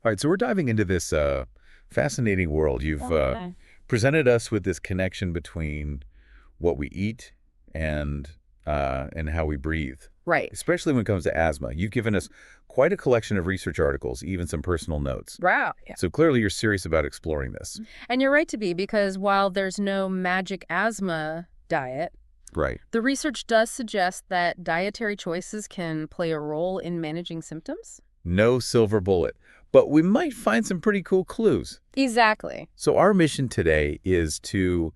All right, so we're diving into this fascinating world. You've Okay. presented us with this connection between what we eat and and how we breathe, Right. especially when it comes to asthma. You've given us quite a collection of research articles, even some personal notes. Wow. Yeah. So clearly you're serious about exploring this. And you're right to be, because while there's no magic asthma diet, Right. the research does suggest that dietary choices can play a role in managing symptoms. No silver bullet, but we might find some pretty cool clues. Exactly. So our mission today is to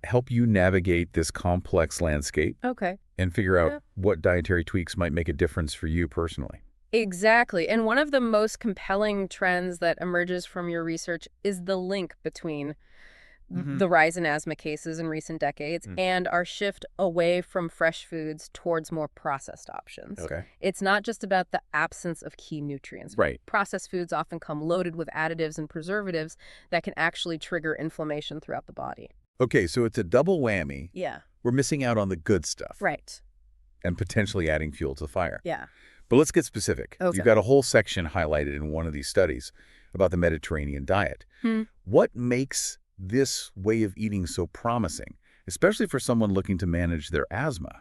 help you navigate this complex landscape Okay. and figure out Yeah. what dietary tweaks might make a difference for you personally. Exactly. And one of the most compelling trends that emerges from your research is the link between the rise in asthma cases in recent decades Mm. and our shift away from fresh foods towards more processed options. Okay. It's not just about the absence of key nutrients. Right. Processed foods often come loaded with additives and preservatives that can actually trigger inflammation throughout the body. Okay, so it's a double whammy. Yeah. We're missing out on the good stuff Right. and potentially adding fuel to the fire. Yeah. But let's get specific. Okay. You've got a whole section highlighted in one of these studies about the Mediterranean diet. Hmm. What makes this way of eating so promising, especially for someone looking to manage their asthma?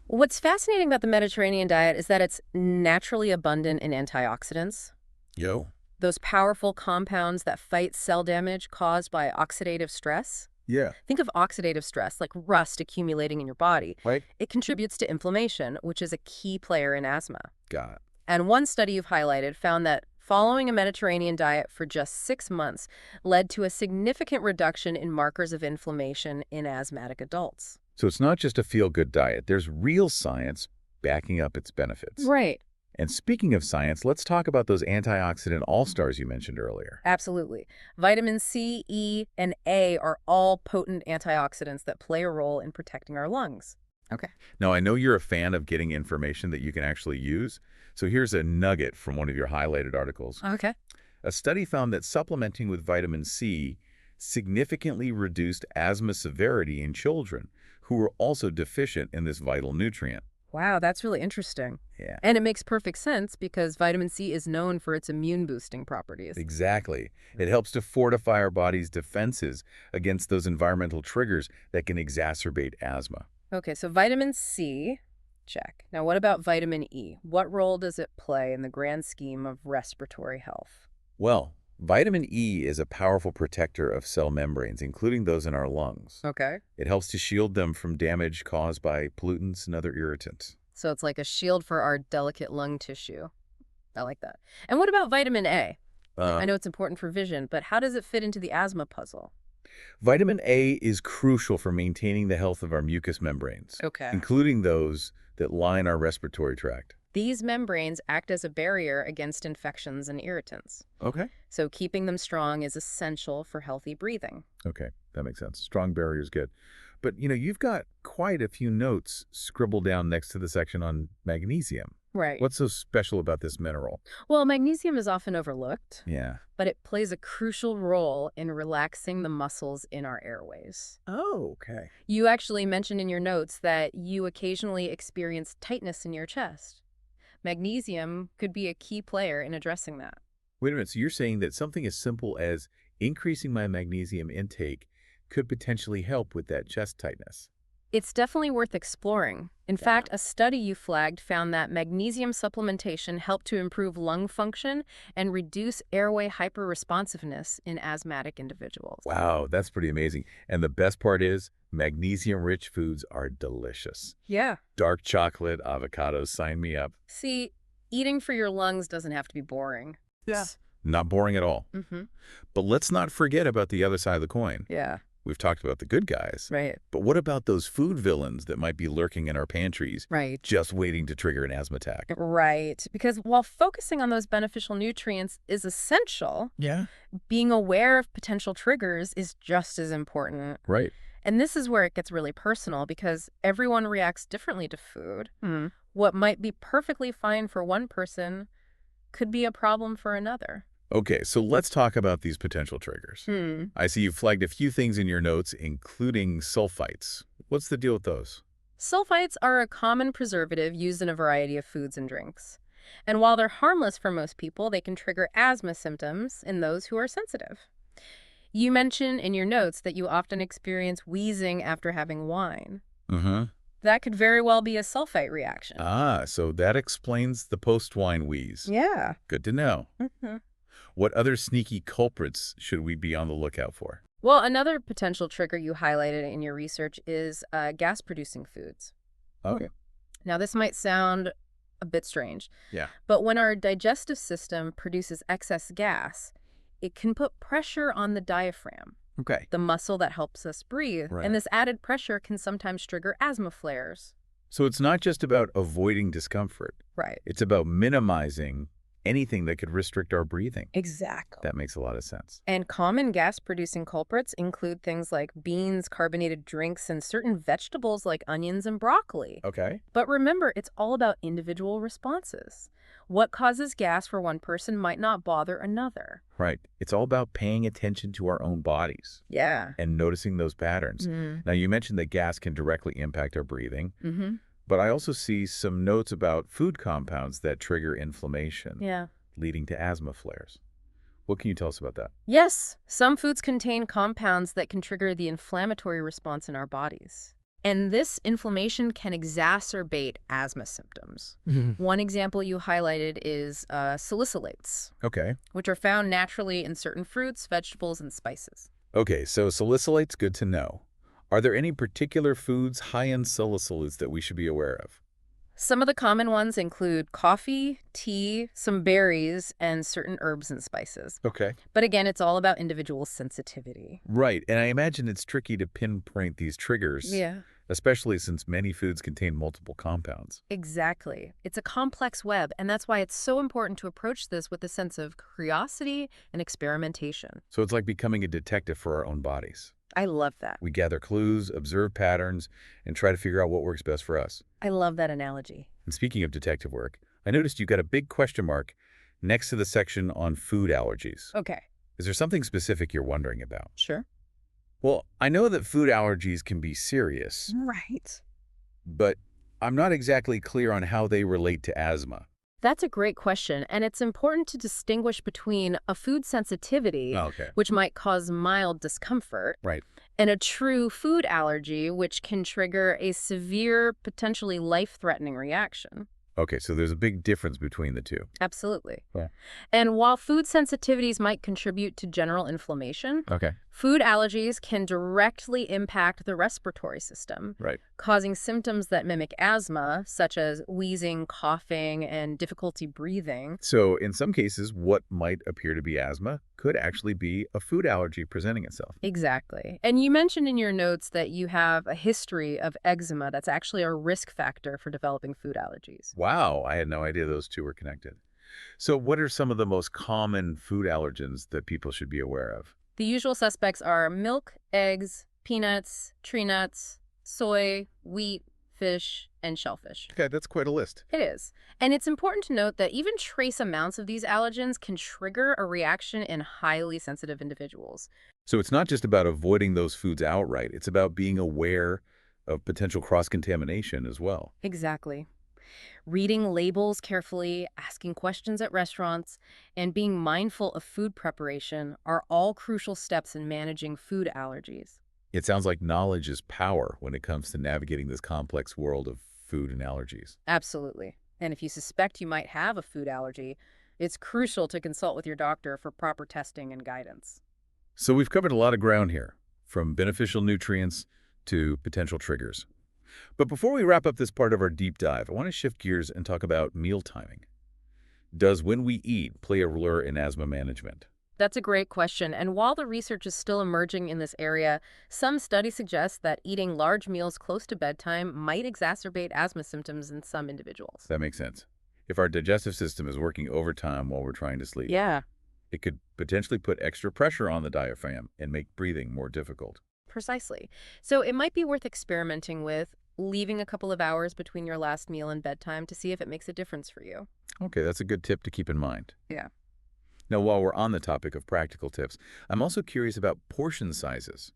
What's fascinating about the Mediterranean diet is that it's naturally abundant in antioxidants, Yo. those powerful compounds that fight cell damage caused by oxidative stress. Yeah. Think of oxidative stress like rust accumulating in your body. Right? It contributes to inflammation, which is a key player in asthma. Got it. And one study you've highlighted found that following a Mediterranean diet for just 6 months led to a significant reduction in markers of inflammation in asthmatic adults. So it's not just a feel-good diet. There's real science backing up its benefits. Right. And speaking of science, let's talk about those antioxidant all-stars you mentioned earlier. Absolutely. Vitamin C, E, and A are all potent antioxidants that play a role in protecting our lungs. Okay. Now, I know you're a fan of getting information that you can actually use, so here's a nugget from one of your highlighted articles. Okay. A study found that supplementing with vitamin C significantly reduced asthma severity in children who were also deficient in this vital nutrient. Wow, that's really interesting. Yeah. And it makes perfect sense because vitamin C is known for its immune-boosting properties. Exactly. It helps to fortify our body's defenses against those environmental triggers that can exacerbate asthma. Okay, so vitamin C, check. Now, what about vitamin E? What role does it play in the grand scheme of respiratory health? Well, vitamin E is a powerful protector of cell membranes, including those in our lungs. Okay. It helps to shield them from damage caused by pollutants and other irritants. So it's like a shield for our delicate lung tissue. I like that. And what about vitamin A? I know it's important for vision, but how does it fit into the asthma puzzle? Vitamin A is crucial for maintaining the health of our mucous membranes, Okay. including those that line our respiratory tract. These membranes act as a barrier against infections and irritants. Okay. So keeping them strong is essential for healthy breathing. Okay, that makes sense. Strong barrier is good. But, you've got quite a few notes scribbled down next to the section on magnesium. Right. What's so special about this mineral? Well, magnesium is often overlooked, Yeah. but it plays a crucial role in relaxing the muscles in our airways. Oh, okay. You actually mentioned in your notes that you occasionally experience tightness in your chest. Magnesium could be a key player in addressing that. Wait a minute. So you're saying that something as simple as increasing my magnesium intake could potentially help with that chest tightness? It's definitely worth exploring. In fact, a study you flagged found that magnesium supplementation helped to improve lung function and reduce airway hyperresponsiveness in asthmatic individuals. Wow, that's pretty amazing. And the best part is magnesium-rich foods are delicious. Yeah. Dark chocolate, avocados, sign me up. See, eating for your lungs doesn't have to be boring. Yeah. Not boring at all. Mm-hmm. But let's not forget about the other side of the coin. Yeah. We've talked about the good guys. Right. But what about those food villains that might be lurking in our pantries, Right. just waiting to trigger an asthma attack? Right. Because while focusing on those beneficial nutrients is essential, Yeah. being aware of potential triggers is just as important. Right. And this is where it gets really personal because everyone reacts differently to food. What might be perfectly fine for one person could be a problem for another. Okay, so let's talk about these potential triggers. I see you flagged a few things in your notes, including sulfites. What's the deal with those? Sulfites are a common preservative used in a variety of foods and drinks. And while they're harmless for most people, they can trigger asthma symptoms in those who are sensitive. You mention in your notes that you often experience wheezing after having wine. Mm-hmm. That could very well be a sulfite reaction. Ah, so that explains the post-wine wheeze. Yeah. Good to know. hmm What other sneaky culprits should we be on the lookout for? Well, another potential trigger you highlighted in your research is gas-producing foods. Okay. Now, this might sound a bit strange, Yeah. but when our digestive system produces excess gas, it can put pressure on the diaphragm, Okay. the muscle that helps us breathe. Right. And this added pressure can sometimes trigger asthma flares. So it's not just about avoiding discomfort. Right. It's about minimizing anything that could restrict our breathing. Exactly. That makes a lot of sense. And common gas-producing culprits include things like beans, carbonated drinks, and certain vegetables like onions and broccoli. Okay. But remember, it's all about individual responses. What causes gas for one person might not bother another. Right. It's all about paying attention to our own bodies Yeah. and noticing those patterns. Mm. Now, you mentioned that gas can directly impact our breathing, Mm-hmm. but I also see some notes about food compounds that trigger inflammation, Yeah. leading to asthma flares. What can you tell us about that? Yes, some foods contain compounds that can trigger the inflammatory response in our bodies. And this inflammation can exacerbate asthma symptoms. One example you highlighted is salicylates, Okay. which are found naturally in certain fruits, vegetables, and spices. Okay, so salicylate's good to know. Are there any particular foods high in salicylates that we should be aware of? Some of the common ones include coffee, tea, some berries, and certain herbs and spices. Okay. But again, it's all about individual sensitivity. Right, and I imagine it's tricky to pinpoint these triggers, Yeah. especially since many foods contain multiple compounds. Exactly. It's a complex web, and that's why it's so important to approach this with a sense of curiosity and experimentation. So it's like becoming a detective for our own bodies. I love that. We gather clues, observe patterns, and try to figure out what works best for us. I love that analogy. And speaking of detective work, I noticed you got a big question mark next to the section on food allergies. Okay. Is there something specific you're wondering about? Sure. Well, I know that food allergies can be serious, Right. but I'm not exactly clear on how they relate to asthma. That's a great question, and it's important to distinguish between a food sensitivity, Okay. which might cause mild discomfort, Right. and a true food allergy, which can trigger a severe, potentially life-threatening reaction. Okay, so there's a big difference between the two. Absolutely. Yeah. And while food sensitivities might contribute to general inflammation, Okay. food allergies can directly impact the respiratory system, Right. causing symptoms that mimic asthma, such as wheezing, coughing, and difficulty breathing. So in some cases, what might appear to be asthma could actually be a food allergy presenting itself. Exactly. And you mentioned in your notes that you have a history of eczema that's actually a risk factor for developing food allergies. Wow, I had no idea those two were connected. So what are some of the most common food allergens that people should be aware of? The usual suspects are milk, eggs, peanuts, tree nuts, soy, wheat, fish, and shellfish. Okay, that's quite a list. It is. And it's important to note that even trace amounts of these allergens can trigger a reaction in highly sensitive individuals. So it's not just about avoiding those foods outright. It's about being aware of potential cross-contamination as well. Exactly. Reading labels carefully, asking questions at restaurants, and being mindful of food preparation are all crucial steps in managing food allergies. It sounds like knowledge is power when it comes to navigating this complex world of food and allergies. Absolutely. And if you suspect you might have a food allergy, it's crucial to consult with your doctor for proper testing and guidance. So we've covered a lot of ground here, from beneficial nutrients to potential triggers. But before we wrap up this part of our deep dive, I want to shift gears and talk about meal timing. Does when we eat play a role in asthma management? That's a great question. And while the research is still emerging in this area, some studies suggest that eating large meals close to bedtime might exacerbate asthma symptoms in some individuals. That makes sense. If our digestive system is working overtime while we're trying to sleep, Yeah, it could potentially put extra pressure on the diaphragm and make breathing more difficult. precisely. So it might be worth experimenting with leaving a couple of hours between your last meal and bedtime to see if it makes a difference for you. Okay, that's a good tip to keep in mind. Yeah. Now, while we're on the topic of practical tips, I'm also curious about portion sizes.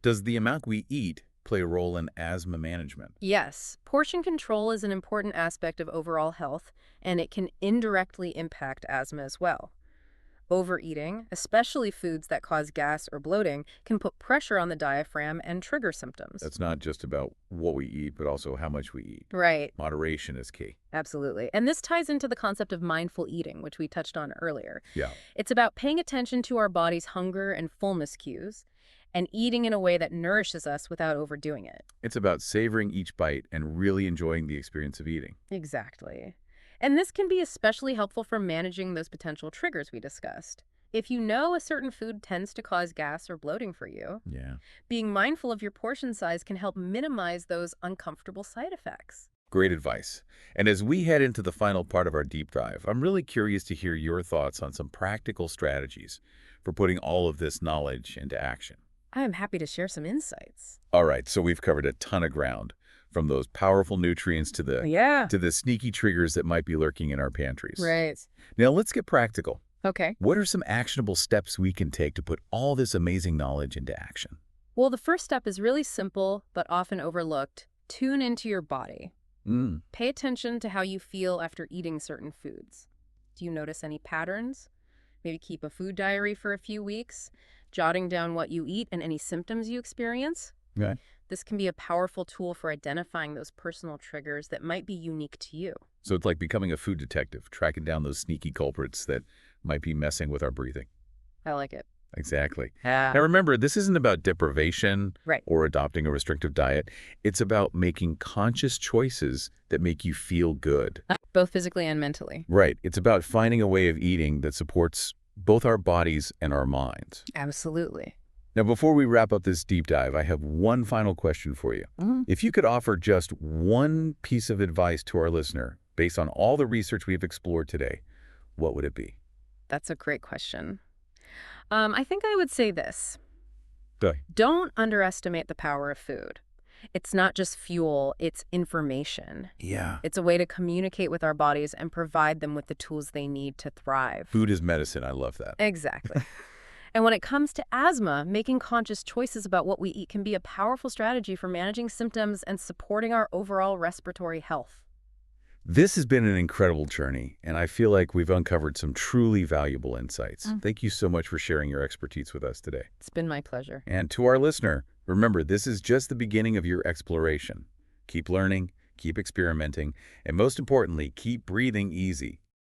Does the amount we eat play a role in asthma management. Yes, portion control is an important aspect of overall health, and it can indirectly impact asthma as well. Overeating, especially foods that cause gas or bloating, can put pressure on the diaphragm and trigger symptoms. That's not just about what we eat, but also how much we eat. Right, Moderation is key. absolutely. And this ties into the concept of mindful eating, which we touched on earlier. Yeah. It's about paying attention to our body's hunger and fullness cues and eating in a way that nourishes us without overdoing it. It's about savoring each bite and really enjoying the experience of eating. Exactly. And this can be especially helpful for managing those potential triggers we discussed. If you know a certain food tends to cause gas or bloating for you, Yeah. being mindful of your portion size can help minimize those uncomfortable side effects. Great advice. And as we head into the final part of our deep dive, I'm really curious to hear your thoughts on some practical strategies for putting all of this knowledge into action. I am happy to share some insights. All right, so we've covered a ton of ground, from those powerful nutrients to the sneaky triggers that might be lurking in our pantries. Right. Now let's get practical. Okay. What are some actionable steps we can take to put all this amazing knowledge into action? Well, the first step is really simple, but often overlooked. Tune into your body. Pay attention to how you feel after eating certain foods. Do you notice any patterns? Maybe keep a food diary for a few weeks, jotting down what you eat and any symptoms you experience. Okay. This can be a powerful tool for identifying those personal triggers that might be unique to you. So it's like becoming a food detective, tracking down those sneaky culprits that might be messing with our breathing. I like it. Exactly. Yeah. Now remember, this isn't about deprivation Right. or adopting a restrictive diet. It's about making conscious choices that make you feel good. Both physically and mentally. Right. It's about finding a way of eating that supports both our bodies and our minds. Absolutely. Now, before we wrap up this deep dive, I have one final question for you. If you could offer just one piece of advice to our listener based on all the research we've explored today, what would it be? That's a great question. I think I would say this. Okay. Don't underestimate the power of food. It's not just fuel, it's information. Yeah. It's a way to communicate with our bodies and provide them with the tools they need to thrive. Food is medicine. I love that. Exactly. And when it comes to asthma, making conscious choices about what we eat can be a powerful strategy for managing symptoms and supporting our overall respiratory health. This has been an incredible journey, and I feel like we've uncovered some truly valuable insights. Thank you so much for sharing your expertise with us today. It's been my pleasure. And to our listener, remember, this is just the beginning of your exploration. Keep learning, keep experimenting, and most importantly, keep breathing easy.